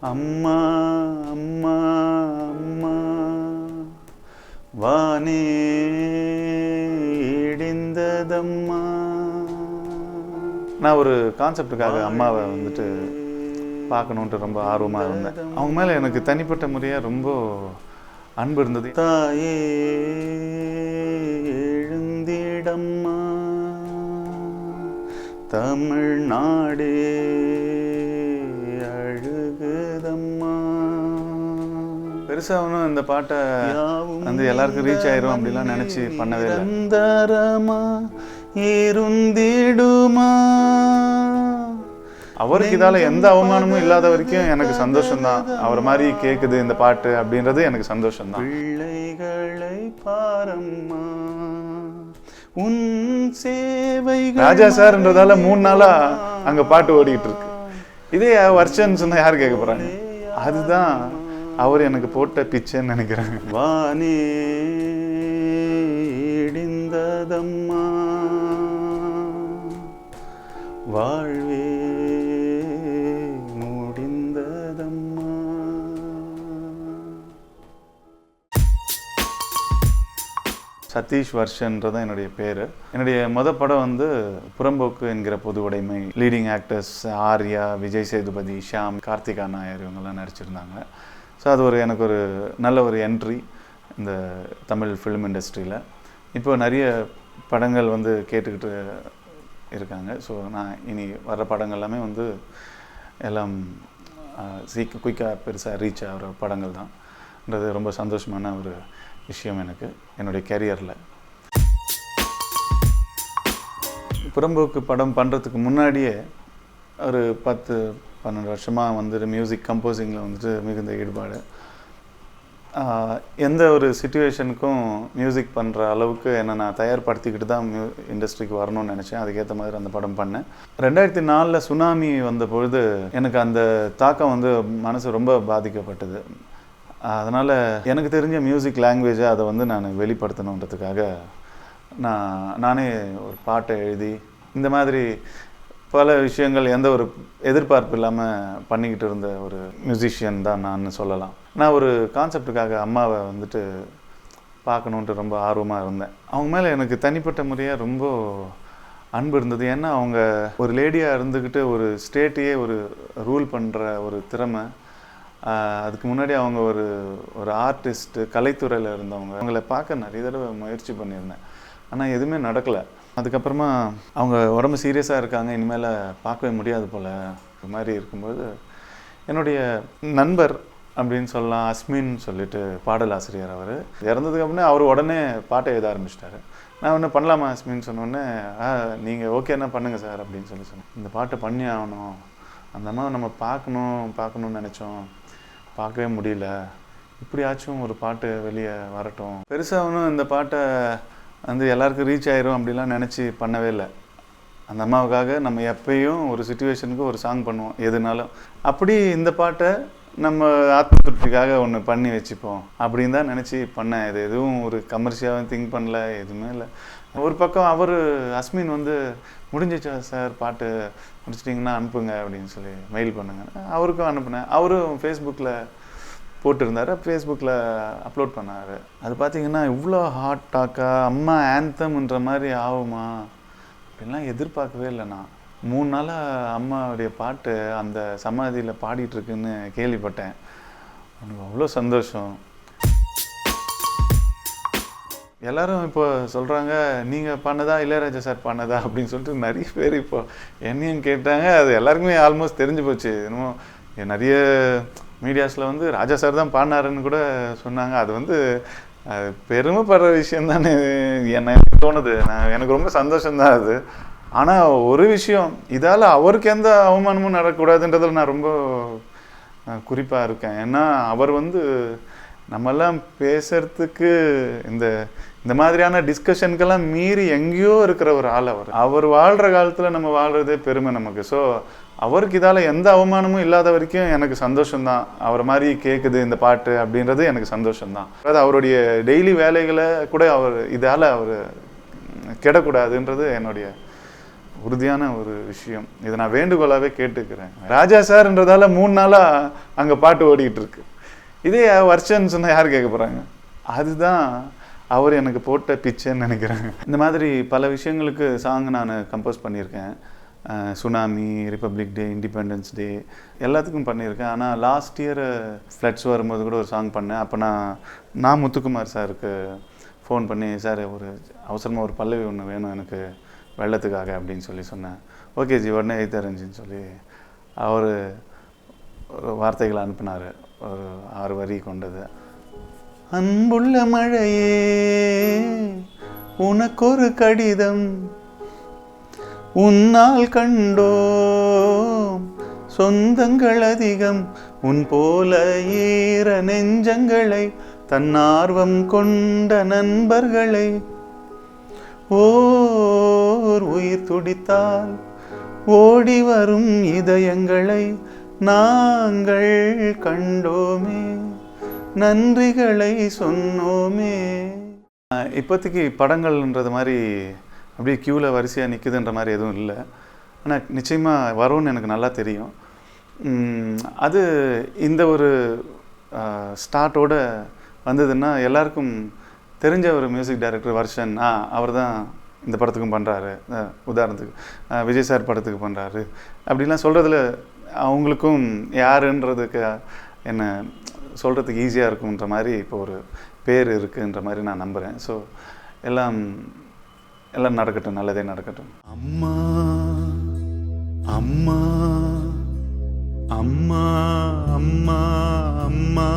அம்மா அம்மா அம்மா வானே இடிந்ததம்மா. நான் ஒரு கான்செப்டுக்காக அம்மாவை வந்துட்டு பார்க்கணுன்ட்டு ரொம்ப ஆர்வமாக இருந்தேன். அவங்க மேலே எனக்கு தனிப்பட்ட முறையாக ரொம்ப அன்பு இருந்தது. தாயே எழுந்திடம்மா, தமிழ்நாடே அழுகுதம்மா. பெருசாக ஒன்றும் இந்த பாட்டை வந்து எல்லாருக்கும் ரீச் ஆயிரும் அப்படிலாம் நினச்சி பண்ணவே இல்லை. இருந்திடுமா, அவருக்கு இதால் எந்த அவமானமும் இல்லாத வரைக்கும் எனக்கு சந்தோஷம்தான். அவர் மாதிரி கேட்குது இந்த பாட்டு அப்படின்றது எனக்கு சந்தோஷம்தான். பிள்ளைகளை பாரம்மா உன் சேவை. ராஜா சார்ன்றதால 3 நாளா அங்கே பாட்டு ஓடிக்கிட்டு இருக்கு. இதே வருஷன்னு சொன்னால் யார் கேட்க போகிறாங்க? அதுதான் அவர் எனக்கு போட்ட பிச்சைன்னு நினைக்கிறேன். வானே இடிந்ததம்மா, வாழ்வே முடிந்ததம்மா. சதீஷ் வர்ஷன்றதான் என்னுடைய பேர். என்னுடைய படம் வந்து புறம்போக்கு என்கிற பொது உடைமை. லீடிங் ஆக்டர்ஸ் ஆர்யா, விஜய் சேதுபதி, ஷியாம், கார்த்திகா நாயர் இவங்கெல்லாம் நடிச்சிருந்தாங்க. ஸோ அது எனக்கு ஒரு நல்ல ஒரு என்ட்ரி இந்த தமிழ் ஃபிலிம் இண்டஸ்ட்ரியில். இப்போ நிறைய படங்கள் வந்து கேட்டுக்கிட்டு இருக்காங்க. ஸோ நான் இனி வர்ற படங்கள் எல்லாமே வந்து எல்லாம் குயிக்காக பெருசாக ரீச் ஆகிற படங்கள் தான்ன்றது ரொம்ப சந்தோஷமான ஒரு விஷயம் எனக்கு என்னுடைய கேரியரில். புறம்போக்கு படம் பண்ணுறதுக்கு முன்னாடியே ஒரு 10-12 வருஷமாக வந்துட்டு மியூசிக் கம்போசிங்கில் வந்துட்டு மிகுந்த ஈடுபாடு. எந்த ஒரு சிச்சுவேஷனுக்கும் மியூசிக் பண்ணுற அளவுக்கு என்னை நான் தயார்படுத்திக்கிட்டு தான் இண்டஸ்ட்ரிக்கு வரணும்னு நினச்சேன். அதுக்கேற்ற மாதிரி அந்த படம் பண்ணேன். 2004 சுனாமி வந்த பொழுது எனக்கு அந்த தாக்கம் வந்து மனசு ரொம்ப பாதிக்கப்பட்டது. அதனால் எனக்கு தெரிஞ்ச மியூசிக் லாங்குவேஜை அதை வந்து நான் வெளிப்படுத்தணுன்றதுக்காக நானே ஒரு பாட்டை எழுதி இந்த மாதிரி பல விஷயங்கள் எந்த ஒரு எதிர்பார்ப்பு இல்லாமல் பண்ணிக்கிட்டு இருந்த ஒரு மியூசிஷியன் தான் நான் சொல்லலாம். நான் ஒரு கான்செப்டுக்காக அம்மாவை வந்துட்டு பார்க்கணுன்ட்டு ரொம்ப ஆர்வமாக இருந்தேன். அவங்க மேலே எனக்கு தனிப்பட்ட முறையாக ரொம்ப அன்பு இருந்தது. ஏன்னா அவங்க ஒரு லேடியாக இருந்துக்கிட்டு ஒரு ஸ்டேட்டையே ஒரு ரூல் பண்ணுற ஒரு திறமை. அதுக்கு முன்னாடி அவங்க ஒரு ஆர்டிஸ்ட்டு, கலைத்துறையில் இருந்தவங்க. அவங்கள பார்க்க நிறைய தடவை முயற்சி பண்ணியிருந்தேன், ஆனால் எதுவுமே நடக்கலை. அதுக்கப்புறமா அவங்க உடம்பு சீரியஸாக இருக்காங்க, இனிமேல் பார்க்கவே முடியாது போல் மாதிரி இருக்கும்போது என்னுடைய நண்பர் அப்படின்னு சொல்லலாம், அஸ்மின் சொல்லிட்டு பாடல் ஆசிரியர். அவர் இறந்ததுக்கப்புறம் அவர் உடனே பாட்டை எழுத ஆரம்பிச்சிட்டாரு. நான் ஒன்று பண்ணலாமா அஸ்மின்னு சொன்னோடனே, நீங்கள் ஓகே என்ன பண்ணுங்கள் சார் அப்படின்னு சொன்னேன். இந்த பாட்டை பண்ணி ஆகணும், அந்த அம்மாவை நம்ம பார்க்கணுன்னு நினச்சோம், பார்க்கவே முடியல, இப்படியாச்சும் ஒரு பாட்டு வெளியே வரட்டும். பெருசாக ஒன்றும் இந்த பாட்டை வந்து எல்லாருக்கும் ரீச் ஆயிரும் அப்படிலாம் நினச்சி பண்ணவே இல்லை. அந்த அம்மாவுக்காக நம்ம எப்பயும் ஒரு சிச்சுவேஷனுக்கு ஒரு சாங் பண்ணுவோம் எதுனாலும். அப்படி இந்த பாட்டை நம்ம ஆத்ம திருப்திக்காக ஒன்று பண்ணி வச்சுப்போம் அப்படின்னு தான் நினச்சி பண்ணேன். இது எதுவும் ஒரு கமர்ஷியலாகவும் திங்க் பண்ணல, எதுவுமே இல்லை. ஒரு பக்கம் அவர் அஸ்மின் வந்து முடிஞ்சிச்சா சார், பாட்டு முடிச்சிட்டிங்கன்னா அனுப்புங்க அப்படின்னு சொல்லி மெயில் பண்ணுங்க. அவருக்கும் அனுப்புனேன். அவரும் ஃபேஸ்புக்கில் போட்டிருந்தார், ஃபேஸ்புக்கில் அப்லோட் பண்ணார். அது பார்த்திங்கன்னா இவ்வளோ ஹாட் டாக்காக அம்மா ஆந்தம்ன்ற மாதிரி ஆகுமா அப்படின்லாம் எதிர்பார்க்கவே இல்லை. நான் 3 நாளாக அம்மாவுடைய பாட்டு அந்த சமாதியில் பாடிட்டுருக்குன்னு கேள்விப்பட்டேன். எனக்கு அவ்வளோ சந்தோஷம். எல்லோரும் இப்போ சொல்கிறாங்க, நீங்கள் பண்ணதா இளையராஜா சார் பண்ணதா அப்படின்னு சொல்லிட்டு நிறைய பேர் இப்போ என்னையும் கேட்டாங்க. அது எல்லாருக்குமே ஆல்மோஸ்ட் தெரிஞ்சு போச்சு. என்னமோ நிறைய மீடியாஸில் வந்து ராஜா சார் தான் பாடினாருன்னு கூட சொன்னாங்க. அது வந்து பெருமைப்படுற விஷயம் தானே எனக்கு தோணுது. எனக்கு ரொம்ப சந்தோஷம்தான் அது. ஆனால் ஒரு விஷயம், இதால் அவருக்கு எந்த அவமானமும் நடக்கக்கூடாதுன்றதில் நான் ரொம்ப குறிப்பாக இருக்கேன். ஏன்னா அவர் வந்து நம்மெல்லாம் பேசுறதுக்கு இந்த மாதிரியான டிஸ்கஷனுக்கெல்லாம் மீறி எங்கேயோ இருக்கிற ஒரு ஆள் அவர் வாழ்கிற காலத்தில் நம்ம வாழ்கிறதே பெருமை நமக்கு. ஸோ அவருக்கு இதால் எந்த அவமானமும் இல்லாத வரைக்கும் எனக்கு சந்தோஷம்தான். அவர் மாதிரி கேட்குது இந்த பாட்டு அப்படின்றது எனக்கு சந்தோஷம்தான். அதாவது அவருடைய டெய்லி வேலைகளை கூட இதால் அவர் கெடக்கூடாதுன்றது என்னுடைய உறுதியான ஒரு விஷயம். இதை நான் வேண்டுகோளாகவே கேட்டுக்கிறேன். ராஜா சார்ன்றதால 3 நாளாக அங்கே பாட்டு ஓடிக்கிட்டு இருக்கு. இதே வருஷன்னு சொன்னால் யார் கேட்க போகிறாங்க? அதுதான் அவர் எனக்கு போட்ட பிச்சைன்னு நினைக்கிறேன். இந்த மாதிரி பல விஷயங்களுக்கு சாங் நான் கம்போஸ் பண்ணியிருக்கேன். சுனாமி, ரிப்பப்ளிக் டே, இண்டிபெண்டன்ஸ் டே எல்லாத்துக்கும் பண்ணியிருக்கேன். ஆனால் லாஸ்ட் இயர் ஃப்ளட்ஸ் வரும்போது கூட ஒரு சாங் பண்ணேன். அப்போ நான் முத்துக்குமார் சாருக்கு ஃபோன் பண்ணி, சார் ஒரு அவசரமாக ஒரு பல்லவி ஒன்று வேணும் எனக்கு வெள்ளத்துக்காக அப்படின்னு சொன்னேன். ஓகே ஜி, உடனே எழுத்தறிஞ்சின்னு சொல்லி அவர் ஒரு வார்த்தைகளை அனுப்பினார். ஒரு 6 வரி கொண்டது. அன்புள்ள மழையே உனக்கொரு கடிதம், உன்னால் கண்டோம் சொந்தங்கள் அதிகம், உன் போல ஈர நெஞ்சங்களை, தன்னார்வம் கொண்ட நண்பர்களை, ஓர் உயிர் துடித்தால் ஓடி வரும் இதயங்களை நாங்கள் கண்டோமே, நன்றிகளை சொன்னோமே. இப்போதைக்கு படங்கள்ன்றது மாதிரி அப்படியே க்யூவில் வரிசையாக நிற்குதுன்ற மாதிரி எதுவும் இல்லை. ஆனால் நிச்சயமாக வரும்னு எனக்கு நல்லா தெரியும். அது இந்த ஒரு ஸ்டார்ட்டோடு வந்ததுன்னா எல்லாருக்கும் தெரிஞ்ச ஒரு மியூசிக் டைரக்டர் வருஷன், அவர் தான் இந்த படத்துக்கும் பண்ணுறாரு, உதாரணத்துக்கு விஜய் சார் படத்துக்கு பண்ணுறாரு அப்படின்லாம் சொல்கிறதுல அவங்களுக்கும் யாருன்றதுக்கு என்ன சொல்கிறதுக்கு ஈஸியாக இருக்குன்ற மாதிரி இப்போ ஒரு பேர் இருக்குன்ற மாதிரி நான் நம்புகிறேன். ஸோ எல்லாம் நடக்கட்டும், நல்லதே நடக்கட்டும். அம்மா அம்மா அம்மா அம்மா அம்மா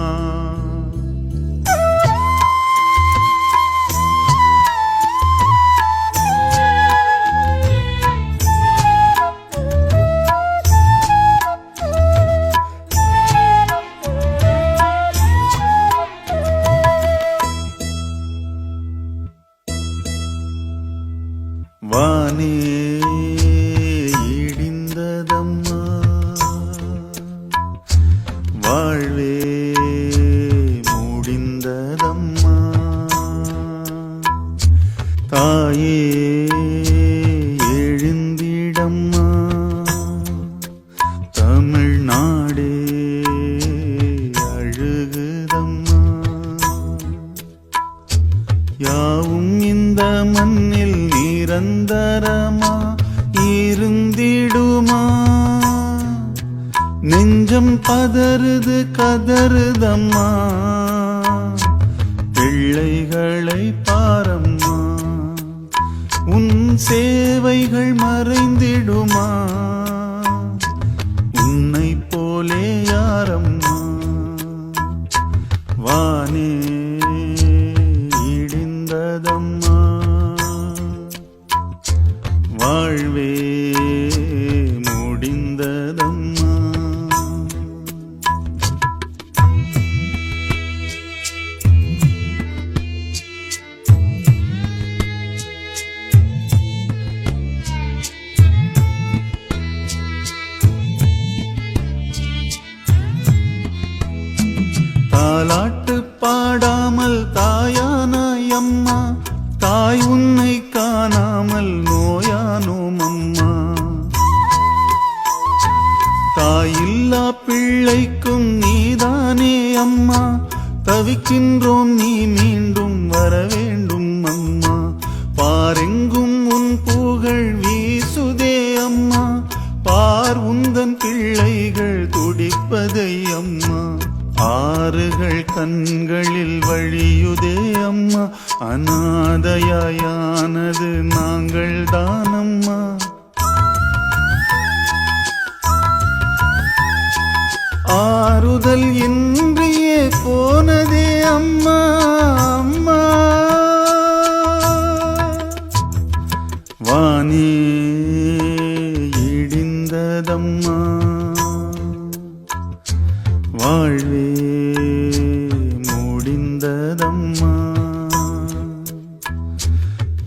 வானே இடிந்ததம்மா, வாழ்வே முடிந்ததம்மா, தாயே எழுந்திடம்மா, தமிழ்நாடே அழுகுதம்மா, யாவும் இந்த மண்ணில் நிரந்தரமா இருந்திடுமா, நெஞ்சம் பதறுது கதறுதம்மா, பிள்ளைகளை பாரம்மா, உன் சேவைகள் மறைந்திடுமா, உன்னை போலே யாரம்மா, வானே இடிந்ததம்மா, வாழ்வே முடிந்ததம்மா. தாலாட்டு பாடாமல் தாயானாய் அம்மா, தாய் உன்னை காணாமல் நோயானோம் அம்மா, தாயில்லா பிள்ளைக்கும் நீதானே அம்மா, தவிக்கின்றோம் நீ மீண்டும் வர வேண்டும் அம்மா, பாரெங்கும் உன் புகழ் வீசுதே அம்மா, பார் உந்தன் பிள்ளைகள் துடிப்பதை அம்மா, ஆறுகள் கண்களில் வழியுதே அம்மா, அநாதையாயானது நாங்கள் தானம்மா, ஆறுதல் இன்றியே போனதே அம்மா அம்மா, வானே இடிந்ததம்மா, வாழ்வே முடிந்ததம்மா,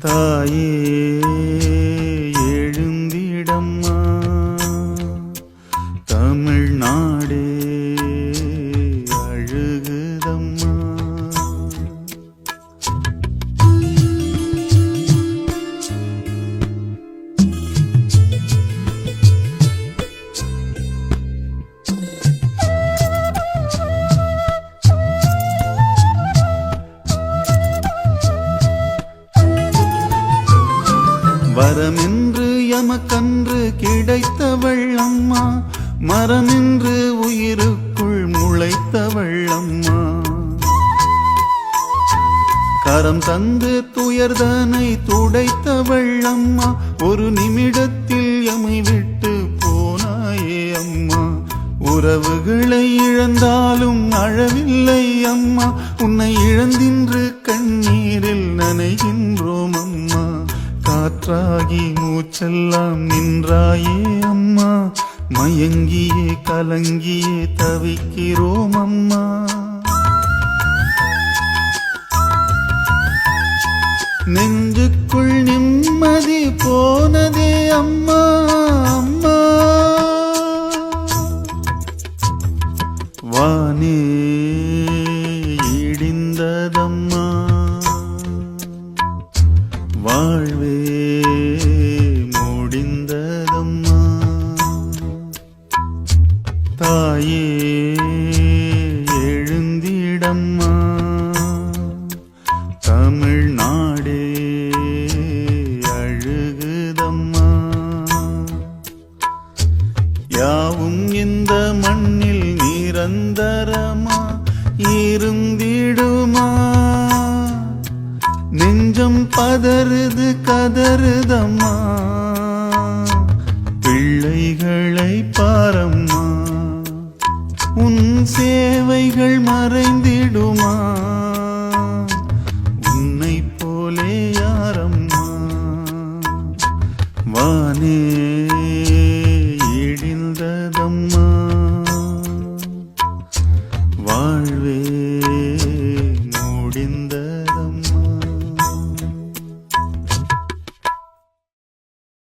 தாயே எழுந்திடம்மா, தமிழ்நாடே அழுகுதம்மா. வரமென்று எமக்கன்று கிடைத்தவள் அம்மா, மரமென்று உயிருக்குள் முளைத்தவள் அம்மா. கரம் தந்து துயர்தனை துடைத்தவள் அம்மா, ஒரு நிமிடத்தில் எமை விட்டு போனாயே அம்மா. உறவுகளை இழந்தாலும் அழவில்லை அம்மா, உன்னை இழந்தின்று கண்ணீரில் நனைகின்றோம் அம்மா. காற்றாகி மூச்செல்லாம் நின்றாயே அம்மா, மயங்கியே கலங்கியே தவிக்கிறோம் அம்மா. நெஞ்சுக்குள் நிம்மதி போனதே அம்மா அம்மா. வானே இடிந்ததம்மா, வாழ்வே முடிந்ததம்மா. தாயே எழுந்திடம்மா, தமிழ்நாடே அழுகுதம்மா. யாவும் இந்த மண்ணில் நிரந்தரமா இருந்திடுமா, நெஞ்சம் பதறுது கதறுதம்மா. பிள்ளைகளை பாரம்மா, உன் சேவைகள் மறைந்திடுமா, உன்னை போலே யாரம்மா. வானே